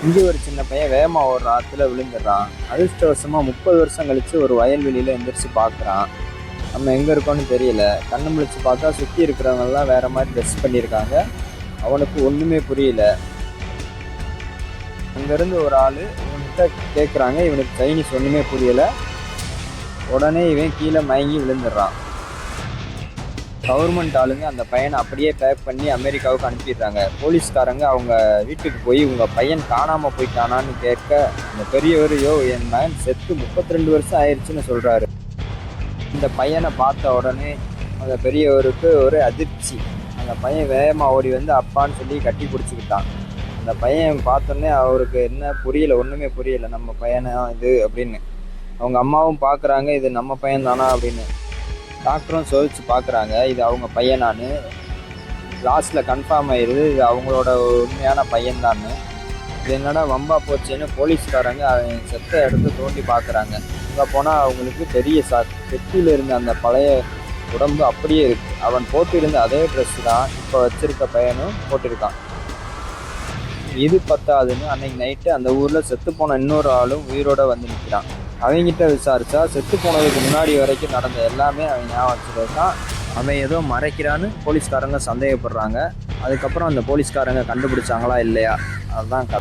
இங்கே ஒரு சின்ன பையன் வேகமாக ஒரு ஆற்றுல விழுந்துடுறான். அதிர்ஷ்டவசமாக 30 வருஷம் கழித்து ஒரு வயல்வெளியில் எந்திரிச்சு பார்க்குறான். நம்ம எங்கே இருக்கோன்னு தெரியல. கண்ணு முழிச்சு பார்த்தா சுற்றி இருக்கிறவங்கெல்லாம் வேற மாதிரி ட்ரெஸ் பண்ணியிருக்காங்க. அவனுக்கு ஒன்றுமே புரியல. அங்கேருந்து ஒரு ஆள் இவன்கிட்ட கேட்குறாங்க. இவனுக்கு சைனீஸ் ஒன்றுமே புரியலை. உடனே இவன் கீழே மயங்கி விழுந்துடுறான். கவர்மெண்ட் ஆளுங்க அந்த பையனை அப்படியே பேக் பண்ணி அமெரிக்காவுக்கு அனுப்பிடுறாங்க. போலீஸ்காரங்க அவங்க வீட்டுக்கு போய் உங்கள் பையன் காணாமல் போயிட்டானான்னு கேட்க, அந்த பெரியவர் என் மகன் செத்து 32 வருஷம் ஆயிடுச்சுன்னு சொல்கிறாரு. இந்த பையனை பார்த்த உடனே அந்த பெரியவருக்கு ஒரு அதிர்ச்சி. அந்த பையன் வேகமாக ஓடி வந்து அப்பான்னு சொல்லி கட்டி பிடிச்சிக்கிட்டான். அந்த பையன் பார்த்தோன்னே அவருக்கு என்ன புரியல, ஒன்றுமே புரியல. நம்ம பையனா இது அப்படின்னு. அவங்க அம்மாவும் பார்க்குறாங்க, இது நம்ம பையன் தானா அப்படின்னு. டாக்டரும் சோதிச்சு பார்க்குறாங்க, இது அவங்க பையனான்னு. லாஸ்ட்டில் கன்ஃபார்ம் ஆயிடுது இது அவங்களோட உண்மையான பையன்தான்னு. இது என்னடா வம்பா போச்சுன்னு போலீஸ்காரங்க அவன் செத்த இடத்த தோண்டி பார்க்குறாங்க. அங்கே போனால் அவங்களுக்கு பெரிய பெட்டியில் இருந்த அந்த பழைய உடம்பு அப்படியே இருக்குது. அவன் போட்டிருந்த அதே ட்ரெஸ் தான் இப்போ வச்சிருக்க பையனும் போட்டிருக்கான். இது பத்தாதுன்னு அன்னைக்கு நைட்டு அந்த ஊரில் செத்து போன இன்னொரு ஆளும் உயிரோட வந்து நிற்கிறான். அவங்ககிட்ட விசாரிச்சா செத்து போனதுக்கு முன்னாடி வரைக்கும் நடந்த எல்லாமே அவன் ஞாபகம் வச்சுருக்கான். அவன் ஏதோ மறைக்கிறான்னு போலீஸ்காரங்க சந்தேகப்படுறாங்க. அதுக்கப்புறம் அந்த போலீஸ்காரங்க கண்டுபிடிச்சாங்களா இல்லையா, அதுதான் கதை.